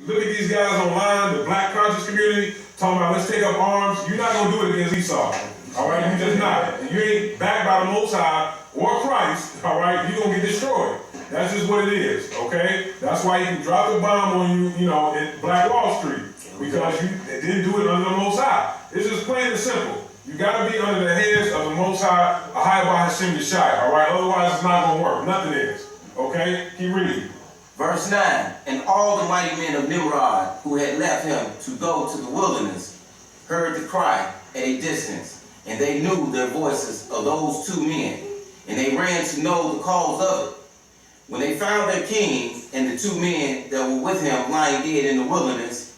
look at these guys online, the black conscious community, talking about let's take up arms. You're not going to do it against Esau. All right, you're just not. You ain't backed by the Most High or Christ. All right, you're going to get destroyed. That's just what it is, okay? That's why you can drop the bomb on you, you know, in Black Wall Street, because you didn't do it under the Most High. It's just plain and simple. You got to be under the heads of the Most High, Ahai Hashem Yeshai, all right? Otherwise, it's not going to work. Nothing is, okay? Keep reading. Verse 9, and all the mighty men of Nimrod who had left him to go to the wilderness heard the cry at a distance, and they knew their voices of those two men, and they ran to know the cause of it. When they found their king and the two men that were with him lying dead in the wilderness,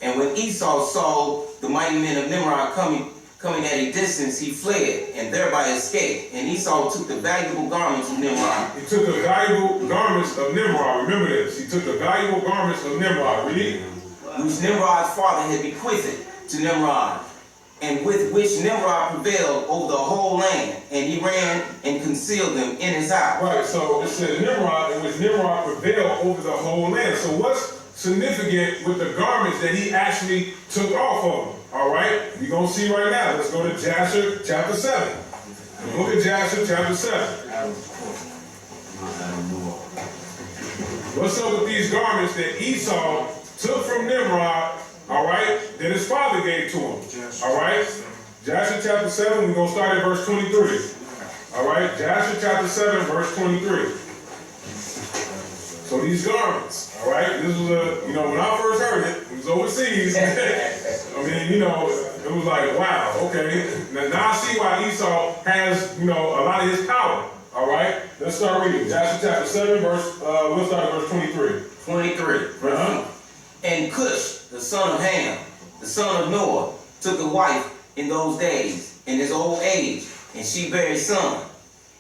and when Esau saw the mighty men of Nimrod coming at a distance, he fled and thereby escaped. And Esau took the valuable garments of Nimrod. He took the valuable garments of Nimrod. Remember this. He took the valuable garments of Nimrod. Read. Which Nimrod's father had bequeathed to Nimrod, and with which Nimrod prevailed over the whole land, and he ran and concealed them in his house. Right, so it says Nimrod, in which Nimrod prevailed over the whole land. So what's significant with the garments that he actually took off of them? All right, we're going to see right now. Let's go to Jasher chapter 7. Look at Jasher chapter 7. What's up with these garments that Esau took from Nimrod, all right, that his father gave to him? All right, Jasher chapter 7, we're going to start at verse 23. All right, Jasher chapter 7, verse 23. So these garments, all right, this was a, you know, when I first heard it, it was overseas. I mean, you know, it was like, wow, okay. Now I see why Esau has, you know, a lot of his power. All right, let's start reading. Jasher chapter 7, we'll start at verse 23. 23. And Cush, the son of Ham, the son of Noah, took a wife in those days, in his old age, and she bare a son.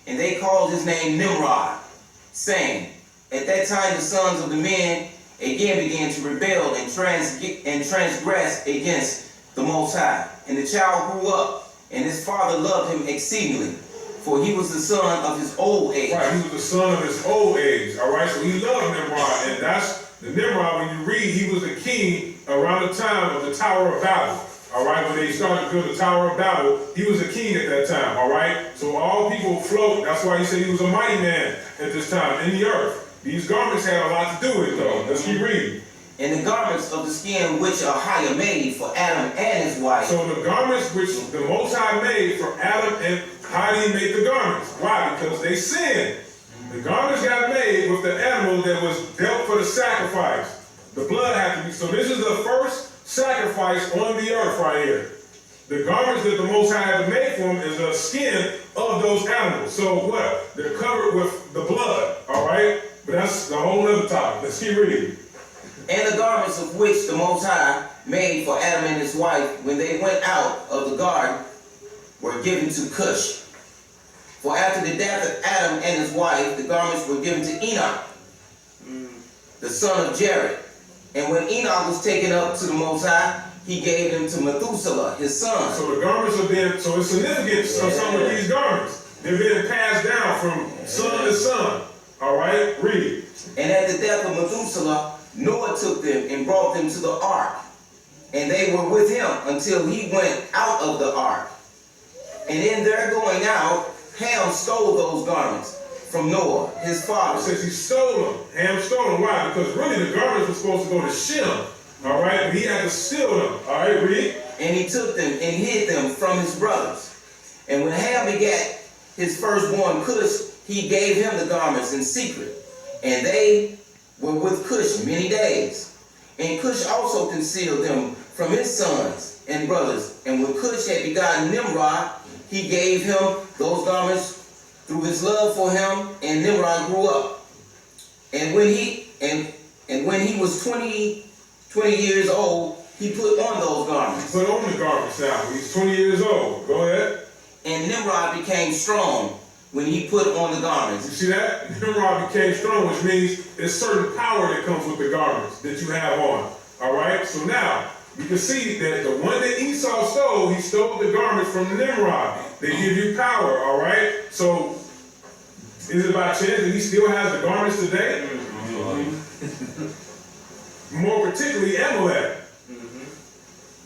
And they called his name Nimrod, saying, at that time the sons of the men again began to rebel and transgress against the Most High. And the child grew up, and his father loved him exceedingly, for he was the son of his old age. Right, he was the son of his old age, all right? So he loved Nimrod, and that's the Nimrod, when you read, he was the king around the time of the Tower of Babel, all right? When they started to build the Tower of Babel, he was a king at that time, all right? So all people float. That's why he said he was a mighty man at this time in the earth. These garments had a lot to do with it, though. Let's keep reading. And the garments of the skin which Ahai made for Adam and his wife. So the garments which the Most High made for Adam, and how did he make the garments? Why? Because they sinned. The garments got made with the animal that was dealt for the sacrifice. The blood had to be. So this is the first sacrifice on the earth right here. The garments that the Most High had to make for him is the skin of those animals. So what? They're covered with the blood, all right? But that's the whole other topic. Let's keep reading. And the garments of which the Most High made for Adam and his wife when they went out of the garden were given to Cush. For after the death of Adam and his wife, the garments were given to Enoch, the son of Jared. And when Enoch was taken up to the Most High, he gave them to Methuselah, his son. So the garments are being, so it's significant of some of these garments. They're being passed down from son to son. All right, read. And at the death of Methuselah, Noah took them and brought them to the ark. And they were with him until he went out of the ark. And in their going out, Ham stole those garments from Noah, his father. It says he stole them. Ham stole them. Why? Because really the garments were supposed to go to Shem. All right, but he had to steal them. All right, read. And he took them and hid them from his brothers. And when Ham begat his firstborn Cush, he gave him the garments in secret. And they were with Cush many days. And Cush also concealed them from his sons and brothers. And when Cush had begotten Nimrod, he gave him those garments through his love for him, and Nimrod grew up. And when he was 20 years old, he put on those garments. Put on the garments now. He's 20 years old. Go ahead. And Nimrod became strong when he put on the garments. You see that? Nimrod became strong, which means there's certain power that comes with the garments that you have on. All right? So now, you can see that the one that Esau stole, he stole the garments from Nimrod. They give you power, all right? So, is it by chance that he still has the garments today? more particularly Amalek.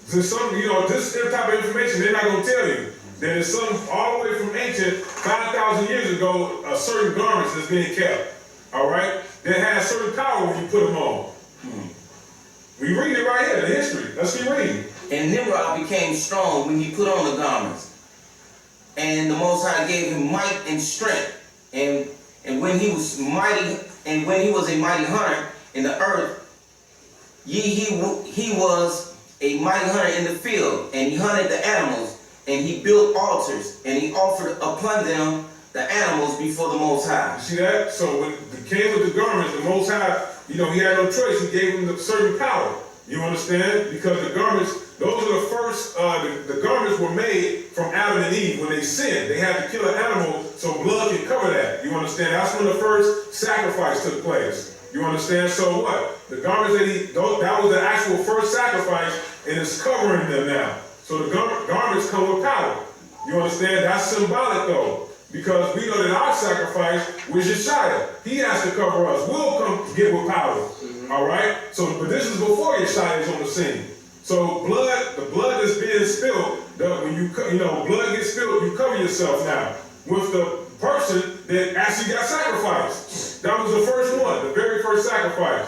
There's some, this type of information they're not going to tell you. That is some all the way from ancient 5,000 years ago, a certain garments that's being kept. All right, that has certain power when you put them on. We read it right here, the history. Let's keep reading. And Nimrod became strong when he put on the garments, and the Most High gave him might and strength. And when he was mighty, and when he was a mighty hunter in the earth, he was a mighty hunter in the field, and he hunted the animals, and he built altars, and he offered upon them the animals before the Most High. You see that? So when it came with the garments, the Most High, he had no choice. He gave him a certain power. You understand? Because the garments, those are the first, the garments were made from Adam and Eve when they sinned. They had to kill an animal so blood can cover that. You understand? That's when the first sacrifice took place. You understand? So what? The garments that was the actual first sacrifice, and it's covering them now. So the garments come with power. You understand? That's symbolic though. Because we know that our sacrifice was Yeshua. He has to cover us. We'll come get with power. All right? So, but this is before Yeshua is on the scene. So the blood that's being spilled, when blood gets spilled, you cover yourself now with the person that actually got sacrificed. That was the first one, the very first sacrifice.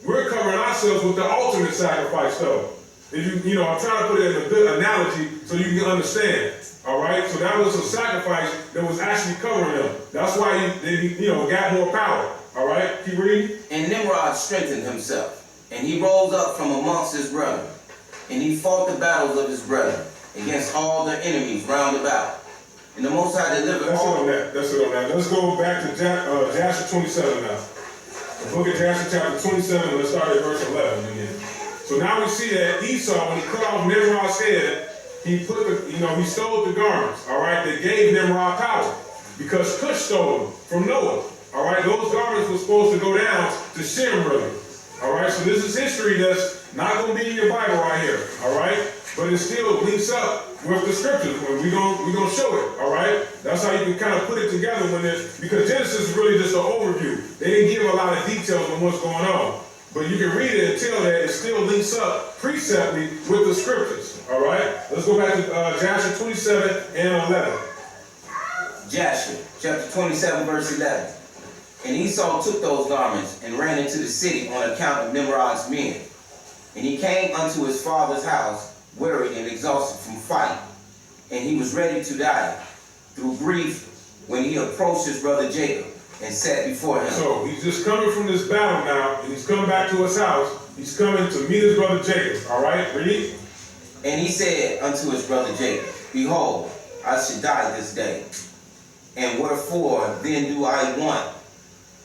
We're covering ourselves with the ultimate sacrifice though. If I'm trying to put it in a good analogy so you can understand. All right, so that was a sacrifice that was actually covering them. That's why they got more power. All right, keep reading. And Nimrod strengthened himself, and he rose up from amongst his brethren, and he fought the battles of his brethren against all their enemies round about. And the Most High delivered all. That's it on that. Let's go back to Joshua 27 now. The book of Joshua chapter 27. Let's start at verse 11 again. So now we see that Esau, when he cut off Nimrod's head, he put he stole the garments, all right, that gave Nimrod power. Because Cush stole them from Noah. All right, those garments were supposed to go down to Shem, really. All right, so this is history that's not going to be in your Bible right here. All right, but it still links up with the scriptures. We're gonna show it. All right, that's how you can kind of put it together because Genesis is really just an overview. They didn't give a lot of details on what's going on. But you can read it and tell that it still links up preceptly with the scriptures. All right? Let's go back to Joshua 27 and 11. Joshua chapter 27, verse 11. And Esau took those garments and ran into the city on account of Nimrod's men. And he came unto his father's house, weary and exhausted from fight. And he was ready to die through grief when he approached his brother Jacob and sat before him. So he's just coming from this battle now, and he's coming back to his house. He's coming to meet his brother Jacob. All right, read. And he said unto his brother Jacob, Behold, I should die this day. And wherefore then do I want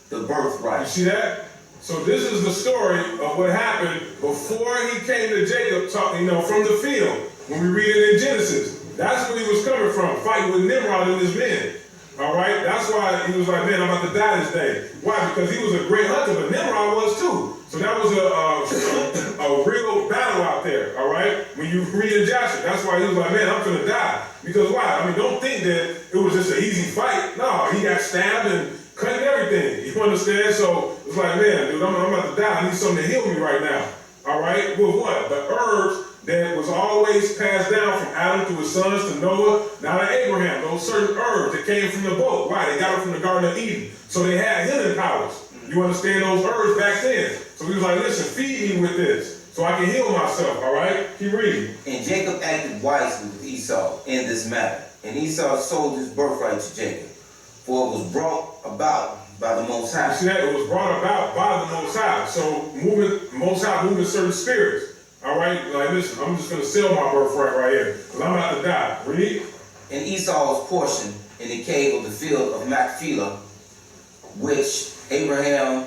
the birthright? You see that? So this is the story of what happened before he came to Jacob, from the field. When we read it in Genesis, that's where he was coming from, fighting with Nimrod and his men. All right, that's why he was like, man, I'm about to die this day. Why? Because he was a great hunter, but Nimrod was too. So that was a real battle out there. All right, when you read in Joshua, that's why he was like, man, I'm gonna die. Because why? I mean, don't think that it was just an easy fight. No, he got stabbed and cut and everything. You understand? So it's like, man, dude, I'm about to die. I need something to heal me right now. All right, with what? The herbs that was always passed down from Adam to his sons to Noah, now to Abraham. Those certain herbs that came from the boat. Why? They got them from the Garden of Eden. So they had healing powers. You understand those herbs back then? So he was like, listen, feed me with this so I can heal myself, all right? Keep reading. And Jacob acted wisely with Esau in this matter. And Esau sold his birthright to Jacob, for it was brought about by the Most High. You see that? It was brought about by the Most High. So Most High moving certain spirits. All right, like listen, I'm just going to sell my birthright right here because I'm about to die. Read. And Esau's portion in the cave of the field of Machpelah, which Abraham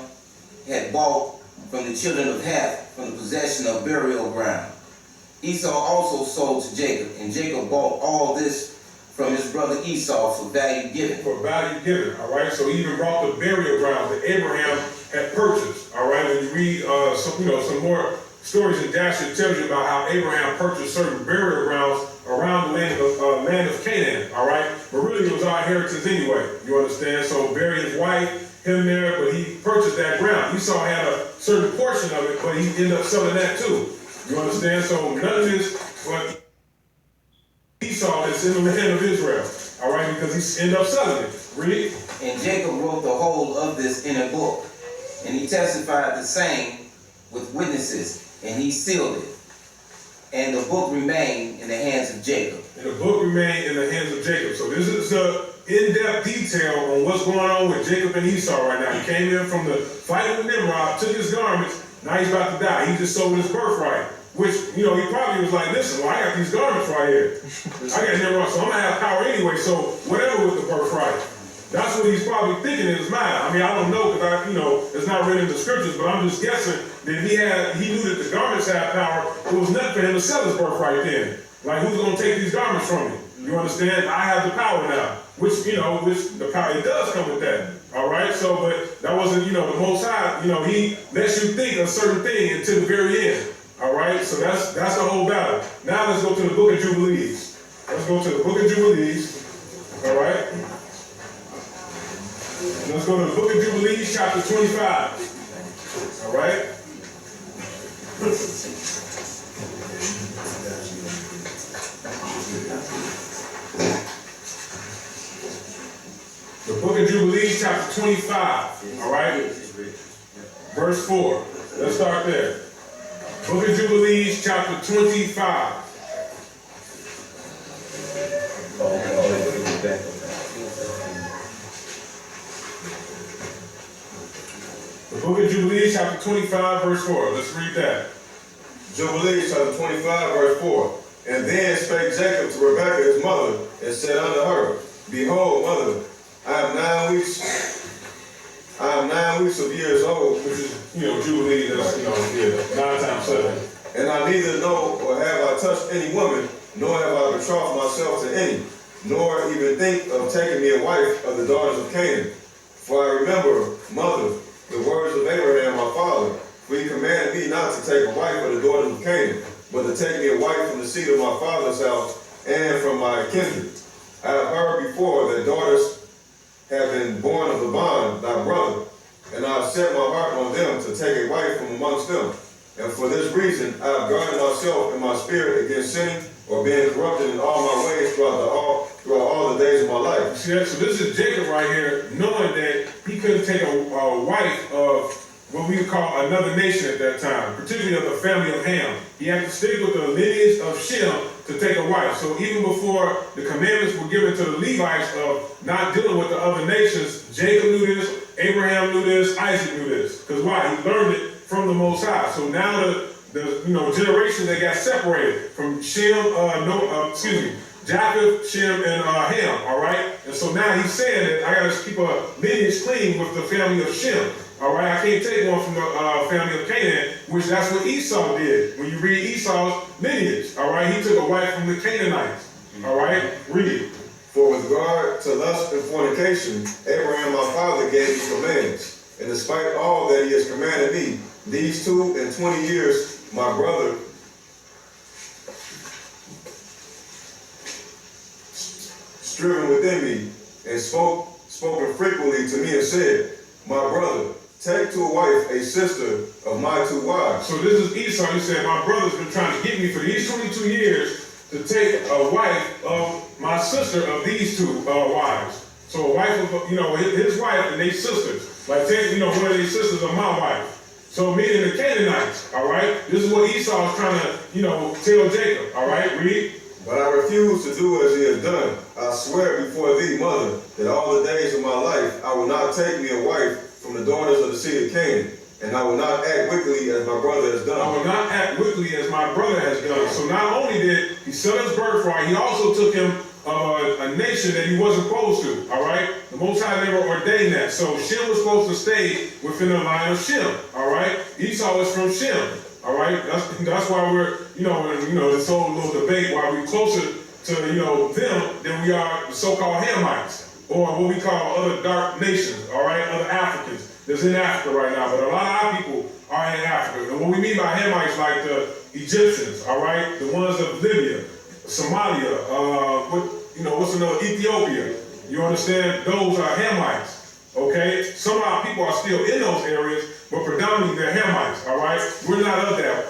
had bought from the children of Heth from the possession of burial ground. Esau also sold to Jacob, and Jacob bought all this from his brother Esau for value given. For value given, all right? So he even brought the burial grounds that Abraham had purchased, all right? When you read some more stories in Joshua, it tells you about how Abraham purchased certain burial grounds around the land of Canaan, all right? But really it was our inheritance anyway, you understand? So bury his wife him there, but he purchased that ground. Esau had a certain portion of it, but he ended up selling that too. You understand? So none of this, but Esau is in the hand of Israel. All right, because he ended up selling it. Read. And Jacob wrote the whole of this in a book, and he testified the same with witnesses, and he sealed it. And the book remained in the hands of Jacob. And the book remained in the hands of Jacob. So this is the in-depth detail on what's going on with Jacob and Esau right now. He came in from the fight with Nimrod, took his garments, now he's about to die. He just sold his birthright. Which, he probably was like, listen, well, I got these garments right here. I got Nimrod, so I'm going to have power anyway, so whatever with the birthright. That's what he's probably thinking in his mind. I mean, I don't know, because it's not written in the scriptures, but I'm just guessing that he knew that the garments had power. It was nothing for him to sell his birthright then. Like, who's going to take these garments from me? You understand? I have the power now. Which the power, it does come with that. All right? So, but that wasn't, the Most High, he lets you think a certain thing until the very end. All right? So that's the whole battle. Now let's go to the book of Jubilees. Let's go to the book of Jubilees. All right? Let's go to the book of Jubilees, chapter 25. All right? The book of Jubilees, chapter 25. All right? Verse 4. Let's start there. Book of Jubilees, chapter 25. The book of Jubilees, chapter 25, verse 4. Let's read that. Jubilees, chapter 25, verse 4. And then spake Jacob to Rebekah his mother, and said unto her, Behold, mother, I am 9 weeks of years old. Which is, Jubilee, that's, 9 times 7. And I neither know or have I touched any woman, nor have I betrothed myself to any, nor even think of taking me a wife of the daughters of Canaan. For I remember, mother, the words of Abraham my father, for he commanded me not to take a wife of the daughters of Canaan, but to take me a wife from the seed of my father's house and from my kindred. I have heard before that daughters have been born of the bond, thy brother, and I have set my heart on them to take a wife from amongst them. And for this reason I have guarded myself in my spirit against sinning or being corrupted in all my ways throughout all the days of my life. See that? So this is Jacob right here, knowing that he couldn't take a wife of what we would call another nation at that time, particularly of the family of Ham. He had to stick with the lineage of Shem to take a wife. So even before the commandments were given to the Levites of not dealing with the other nations, Jacob knew this, Abraham knew this, Isaac knew this. Because why? He learned it from the Most High. So now the generations that got separated from Japheth, Shem, and Ham, all right? And so now he's saying that I got to keep a lineage clean with the family of Shem, all right? I can't take one from the family of Canaan, which that's what Esau did. When you read Esau's lineage, all right? He took a wife from the Canaanites, all right? Read it. For with regard to lust and fornication, Abraham my father gave me commands. And despite all that he has commanded me, these 2 and 20 years my brother striven within me, and spoken frequently to me and said, My brother, take to a wife a sister of my 2 wives. So this is Esau. He said, my brother's been trying to get me for these 22 years to take a wife of my sister of these 2 wives. So a wife of, his wife and their sisters. Like, take, one of their sisters of my wife. So meaning the Canaanites, all right? This is what Esau is trying to, tell Jacob, all right? Read. But I refuse to do as he has done. I swear before thee, mother, that all the days of my life I will not take me a wife from the daughters of the seed of Canaan, and I will not act wickedly as my brother has done. I will not act wickedly as my brother has done. So not only did he sell his birthright, he also took him a nation that he wasn't supposed to, all right? The Most High never ordained that. So Shem was supposed to stay within the line of Shem, all right? Esau is from Shem, all right? That's why we're, this whole little debate, why we're closer to, them than we are the so-called Hamites, or what we call other dark nations, all right? Other Africans that's in Africa right now. But a lot of our people are in Africa. And what we mean by Hamites, like the Egyptians, all right? The ones of Libya, Somalia, what's another, Ethiopia. You understand? Those are Hamites. Okay? Some of our people are still in those areas, but predominantly they're Hamites, all right? We're not of that.